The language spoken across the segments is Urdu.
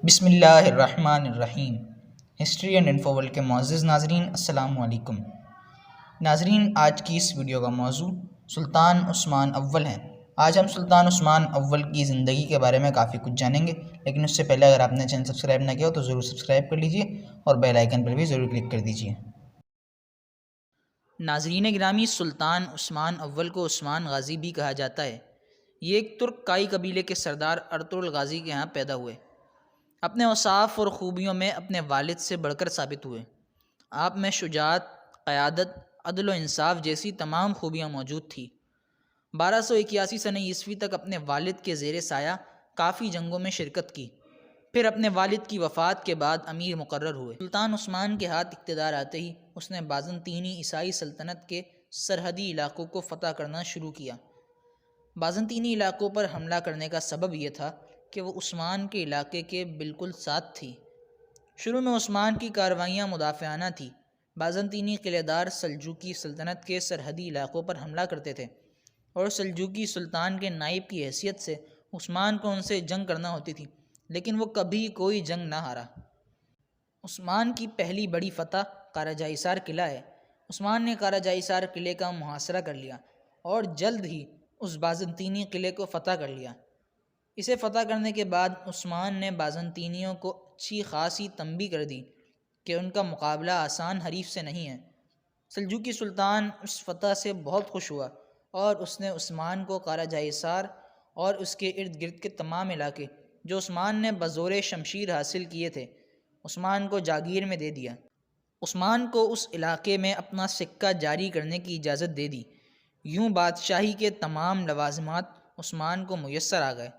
بسم اللہ الرحمن الرحیم۔ ہسٹری اینڈ انفو ورلڈ کے معزز ناظرین، السلام علیکم۔ ناظرین، آج کی اس ویڈیو کا موضوع سلطان عثمان اول ہیں۔ آج ہم سلطان عثمان اول کی زندگی کے بارے میں کافی کچھ جانیں گے، لیکن اس سے پہلے اگر آپ نے چینل سبسکرائب نہ کیا ہو تو ضرور سبسکرائب کر لیجئے اور بیل آئیکن پر بھی ضرور کلک کر دیجئے۔ ناظرین گرامی، سلطان عثمان اول کو عثمان غازی بھی کہا جاتا ہے۔ یہ ایک ترک کائی قبیلے کے سردار ارطغرل غازی کے ہاں پیدا ہوئے۔ اپنے اوصاف اور خوبیوں میں اپنے والد سے بڑھ کر ثابت ہوئے۔ آپ میں شجاعت، قیادت، عدل و انصاف جیسی تمام خوبیاں موجود تھیں۔ 1281 سنہ عیسوی تک اپنے والد کے زیر سایہ کافی جنگوں میں شرکت کی، پھر اپنے والد کی وفات کے بعد امیر مقرر ہوئے۔ سلطان عثمان کے ہاتھ اقتدار آتے ہی اس نے بازنطینی عیسائی سلطنت کے سرحدی علاقوں کو فتح کرنا شروع کیا۔ بازنطینی علاقوں پر حملہ کرنے کا سبب یہ تھا کہ وہ عثمان کے علاقے کے بالکل ساتھ تھی۔ شروع میں عثمان کی کارروائیاں مدافعانہ تھیں۔ بازنطینی قلعہ دار سلجوقی سلطنت کے سرحدی علاقوں پر حملہ کرتے تھے اور سلجوقی سلطان کے نائب کی حیثیت سے عثمان کو ان سے جنگ کرنا ہوتی تھی، لیکن وہ کبھی کوئی جنگ نہ ہارا۔ عثمان کی پہلی بڑی فتح قارا جائیسار قلعہ ہے۔ عثمان نے قارا جائیسار قلعے کا محاصرہ کر لیا اور جلد ہی اس بازنطینی قلعے کو فتح کر لیا۔ اسے فتح کرنے کے بعد عثمان نے بازنطینیوں کو اچھی خاصی تنبیہ کر دی کہ ان کا مقابلہ آسان حریف سے نہیں ہے۔ سلجوقی سلطان اس فتح سے بہت خوش ہوا اور اس نے عثمان کو قارا جائیسار اور اس کے ارد گرد کے تمام علاقے جو عثمان نے بزور شمشیر حاصل کیے تھے، عثمان کو جاگیر میں دے دیا۔ عثمان کو اس علاقے میں اپنا سکہ جاری کرنے کی اجازت دے دی۔ یوں بادشاہی کے تمام لوازمات عثمان کو میسر آ گئے۔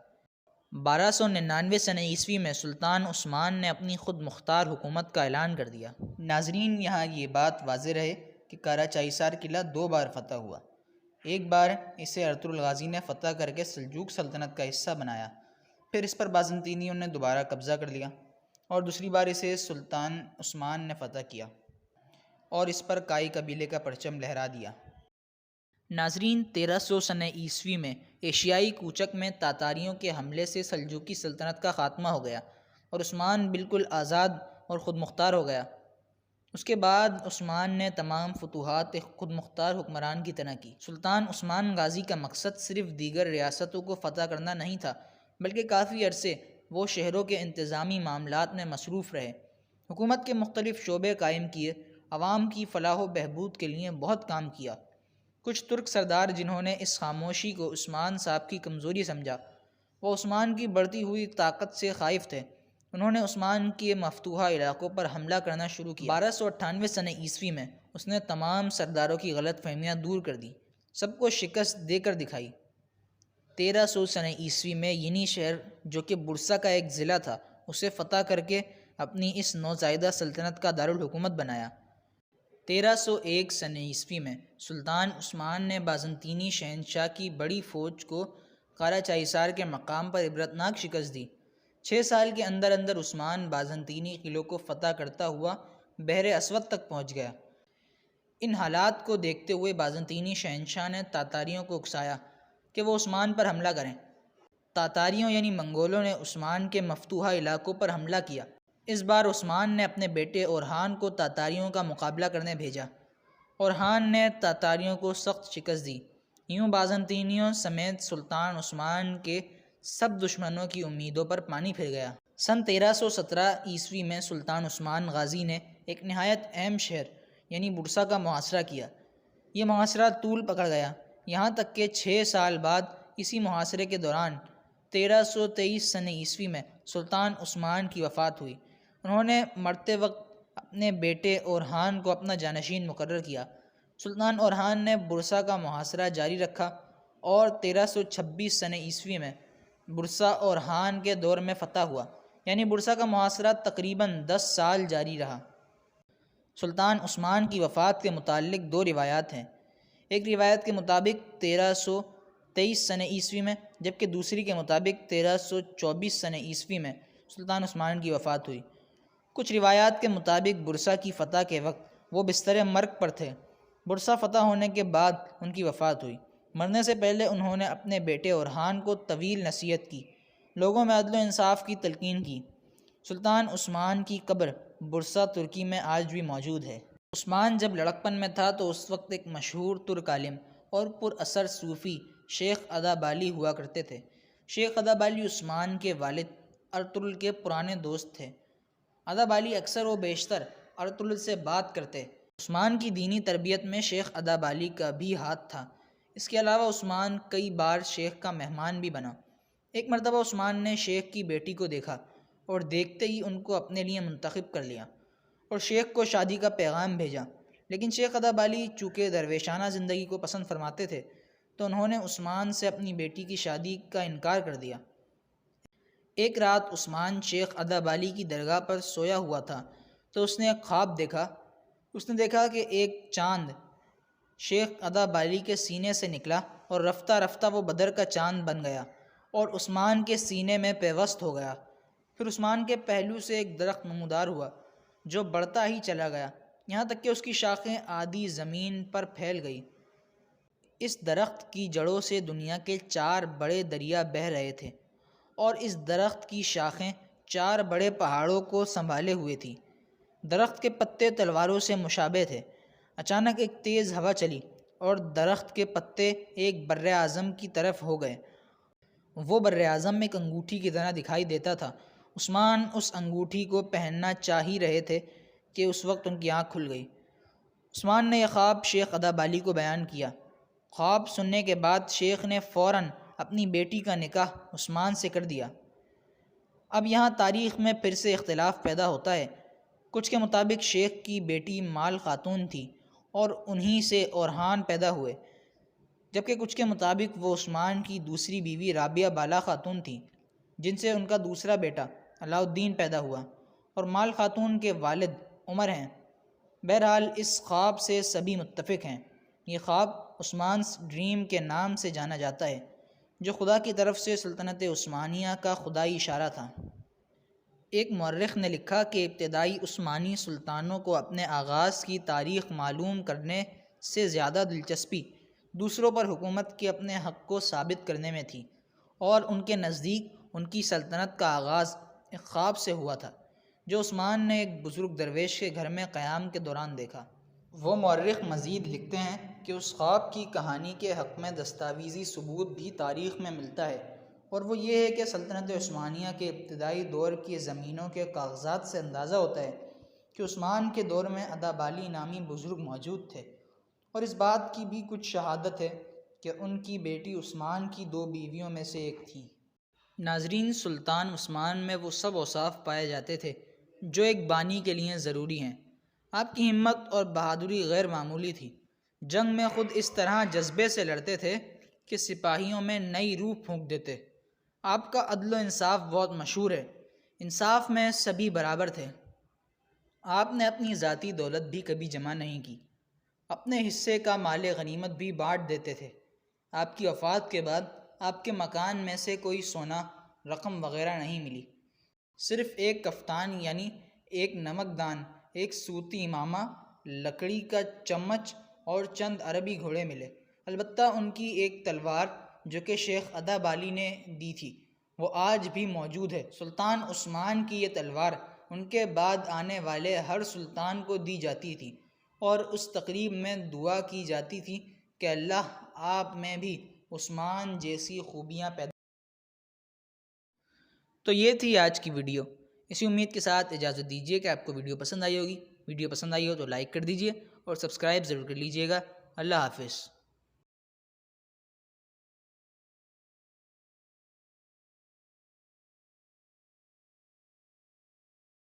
1299 سنہ عیسوی میں سلطان عثمان نے اپنی خود مختار حکومت کا اعلان کر دیا۔ ناظرین، یہاں یہ بات واضح رہے کہ قارا جائیسار قلعہ دو بار فتح ہوا۔ ایک بار اسے ارطغرل غازی نے فتح کر کے سلجوق سلطنت کا حصہ بنایا، پھر اس پر بازنطینیوں نے دوبارہ قبضہ کر لیا، اور دوسری بار اسے سلطان عثمان نے فتح کیا اور اس پر کائی قبیلے کا پرچم لہرا دیا۔ ناظرین، 1300 سنہ عیسوی میں ایشیائی کوچک میں تاتاریوں کے حملے سے سلجوقی سلطنت کا خاتمہ ہو گیا اور عثمان بالکل آزاد اور خود مختار ہو گیا۔ اس کے بعد عثمان نے تمام فتوحات ایک خود مختار حکمران کی طرح کی۔ سلطان عثمان غازی کا مقصد صرف دیگر ریاستوں کو فتح کرنا نہیں تھا، بلکہ کافی عرصے وہ شہروں کے انتظامی معاملات میں مصروف رہے، حکومت کے مختلف شعبے قائم کیے، عوام کی فلاح و بہبود کے لیے بہت کام کیا۔ کچھ ترک سردار جنہوں نے اس خاموشی کو عثمان صاحب کی کمزوری سمجھا، وہ عثمان کی بڑھتی ہوئی طاقت سے خائف تھے۔ انہوں نے عثمان کے مفتوحہ علاقوں پر حملہ کرنا شروع کیا۔ 1298 سنہ عیسوی میں اس نے تمام سرداروں کی غلط فہمیاں دور کر دی، سب کو شکست دے کر دکھائی۔ 1300 سنہ عیسوی میں ینی شہر، جو کہ برسا کا ایک ضلع تھا، اسے فتح کر کے اپنی اس نوزائیدہ سلطنت کا دارالحکومت بنایا۔ 1301 سنہ عیسوی میں سلطان عثمان نے بازنطینی شہنشاہ کی بڑی فوج کو قارا جائیسار کے مقام پر عبرتناک شکست دی۔ 6 سال کے اندر اندر عثمان بازنطینی قلعوں کو فتح کرتا ہوا بحر اسود تک پہنچ گیا۔ ان حالات کو دیکھتے ہوئے بازنطینی شہنشاہ نے تاتاریوں کو اکسایا کہ وہ عثمان پر حملہ کریں۔ تاتاریوں یعنی منگولوں نے عثمان کے مفتوحہ علاقوں پر حملہ کیا۔ اس بار عثمان نے اپنے بیٹے اورحان کو تاتاریوں کا مقابلہ کرنے بھیجا۔ اورحان نے تاتاریوں کو سخت شکست دی۔ یوں بازنطینیوں سمیت سلطان عثمان کے سب دشمنوں کی امیدوں پر پانی پھر گیا۔ سن 1317 عیسوی میں سلطان عثمان غازی نے ایک نہایت اہم شہر یعنی برسا کا محاصرہ کیا۔ یہ محاصرہ طول پکڑ گیا، یہاں تک کہ 6 سال بعد اسی محاصرے کے دوران 1323 سنہ عیسوی میں سلطان عثمان کی وفات ہوئی۔ انہوں نے مرتے وقت اپنے بیٹے اورحان کو اپنا جانشین مقرر کیا۔ سلطان اورحان نے برسا کا محاصرہ جاری رکھا اور 1326 سنہ عیسوی میں برسا اورحان کے دور میں فتح ہوا، یعنی برسا کا محاصرہ تقریباً 10 سال جاری رہا۔ سلطان عثمان کی وفات کے متعلق 2 روایات ہیں۔ ایک روایت کے مطابق 1323 سنہ عیسوی میں، جبکہ دوسری کے مطابق 1324 سنہ عیسوی میں سلطان عثمان کی وفات ہوئی۔ کچھ روایات کے مطابق برسا کی فتح کے وقت وہ بستر مرگ پر تھے۔ برسا فتح ہونے کے بعد ان کی وفات ہوئی۔ مرنے سے پہلے انہوں نے اپنے بیٹے اورحان کو طویل نصیحت کی، لوگوں میں عدل و انصاف کی تلقین کی۔ سلطان عثمان کی قبر برسا ترکی میں آج بھی موجود ہے۔ عثمان جب لڑکپن میں تھا تو اس وقت ایک مشہور ترک عالم اور پر اثر صوفی شیخ ادابالی ہوا کرتے تھے۔ شیخ ادابالی عثمان کے والد ارطغرل کے پرانے دوست تھے۔ ادابالی اکثر و بیشتر ارطغرل سے بات کرتے۔ عثمان کی دینی تربیت میں شیخ ادابالی کا بھی ہاتھ تھا۔ اس کے علاوہ عثمان کئی بار شیخ کا مہمان بھی بنا۔ ایک مرتبہ عثمان نے شیخ کی بیٹی کو دیکھا اور دیکھتے ہی ان کو اپنے لیے منتخب کر لیا اور شیخ کو شادی کا پیغام بھیجا، لیکن شیخ ادابالی چونکہ درویشانہ زندگی کو پسند فرماتے تھے تو انہوں نے عثمان سے اپنی بیٹی کی شادی کا انکار کر دیا۔ ایک رات عثمان شیخ ادابالی کی درگاہ پر سویا ہوا تھا تو اس نے ایک خواب دیکھا۔ اس نے دیکھا کہ ایک چاند شیخ ادابالی کے سینے سے نکلا اور رفتہ رفتہ وہ بدر کا چاند بن گیا اور عثمان کے سینے میں پیوست ہو گیا۔ پھر عثمان کے پہلو سے ایک درخت نمودار ہوا جو بڑھتا ہی چلا گیا یہاں تک کہ اس کی شاخیں آدھی زمین پر پھیل گئی۔ اس درخت کی جڑوں سے دنیا کے 4 بڑے دریا بہہ رہے تھے اور اس درخت کی شاخیں 4 بڑے پہاڑوں کو سنبھالے ہوئے تھیں۔ درخت کے پتے تلواروں سے مشابہ تھے۔ اچانک ایک تیز ہوا چلی اور درخت کے پتے ایک بر اعظم کی طرف ہو گئے۔ وہ بر اعظم ایک انگوٹھی کی طرح دکھائی دیتا تھا۔ عثمان اس انگوٹھی کو پہننا چاہ ہی رہے تھے کہ اس وقت ان کی آنکھ کھل گئی۔ عثمان نے یہ خواب شیخ ادابالی کو بیان کیا۔ خواب سننے کے بعد شیخ نے فوراً اپنی بیٹی کا نکاح عثمان سے کر دیا۔ اب یہاں تاریخ میں پھر سے اختلاف پیدا ہوتا ہے۔ کچھ کے مطابق شیخ کی بیٹی مال خاتون تھی اور انہی سے اورحان پیدا ہوئے، جبکہ کچھ کے مطابق وہ عثمان کی دوسری بیوی رابعہ بالا خاتون تھی جن سے ان کا دوسرا بیٹا علاء الدین پیدا ہوا، اور مال خاتون کے والد عمر ہیں۔ بہرحال اس خواب سے سبھی متفق ہیں۔ یہ خواب عثمان's ڈریم کے نام سے جانا جاتا ہے، جو خدا کی طرف سے سلطنت عثمانیہ کا خدائی اشارہ تھا۔ ایک مورخ نے لکھا کہ ابتدائی عثمانی سلطانوں کو اپنے آغاز کی تاریخ معلوم کرنے سے زیادہ دلچسپی دوسروں پر حکومت کے اپنے حق کو ثابت کرنے میں تھی، اور ان کے نزدیک ان کی سلطنت کا آغاز ایک خواب سے ہوا تھا جو عثمان نے ایک بزرگ درویش کے گھر میں قیام کے دوران دیکھا۔ وہ مورخ مزید لکھتے ہیں کہ اس خواب کی کہانی کے حق میں دستاویزی ثبوت بھی تاریخ میں ملتا ہے، اور وہ یہ ہے کہ سلطنت عثمانیہ کے ابتدائی دور کی زمینوں کے کاغذات سے اندازہ ہوتا ہے کہ عثمان کے دور میں ادابالی نامی بزرگ موجود تھے، اور اس بات کی بھی کچھ شہادت ہے کہ ان کی بیٹی عثمان کی 2 بیویوں میں سے ایک تھی۔ ناظرین، سلطان عثمان میں وہ سب اوصاف پائے جاتے تھے جو ایک بانی کے لیے ضروری ہیں۔ آپ کی ہمت اور بہادری غیر معمولی تھی۔ جنگ میں خود اس طرح جذبے سے لڑتے تھے کہ سپاہیوں میں نئی روح پھونک دیتے۔ آپ کا عدل و انصاف بہت مشہور ہے۔ انصاف میں سبھی برابر تھے۔ آپ نے اپنی ذاتی دولت بھی کبھی جمع نہیں کی، اپنے حصے کا مال غنیمت بھی بانٹ دیتے تھے۔ آپ کی وفات کے بعد آپ کے مکان میں سے کوئی سونا، رقم وغیرہ نہیں ملی، صرف ایک کفتان یعنی ایک نمک دان، ایک سوتی امامہ، لکڑی کا چمچ اور چند عربی گھوڑے ملے۔ البتہ ان کی ایک تلوار جو کہ شیخ ادابالی نے دی تھی وہ آج بھی موجود ہے۔ سلطان عثمان کی یہ تلوار ان کے بعد آنے والے ہر سلطان کو دی جاتی تھی، اور اس تقریب میں دعا کی جاتی تھی کہ اللہ آپ میں بھی عثمان جیسی خوبیاں پیدا۔ تو یہ تھی آج کی ویڈیو۔ اسی امید کے ساتھ اجازت دیجیے کہ آپ کو ویڈیو پسند آئی ہوگی۔ ویڈیو پسند آئی ہو تو لائک کر دیجیے اور سبسکرائب ضرور کر لیجیے گا۔ اللہ حافظ۔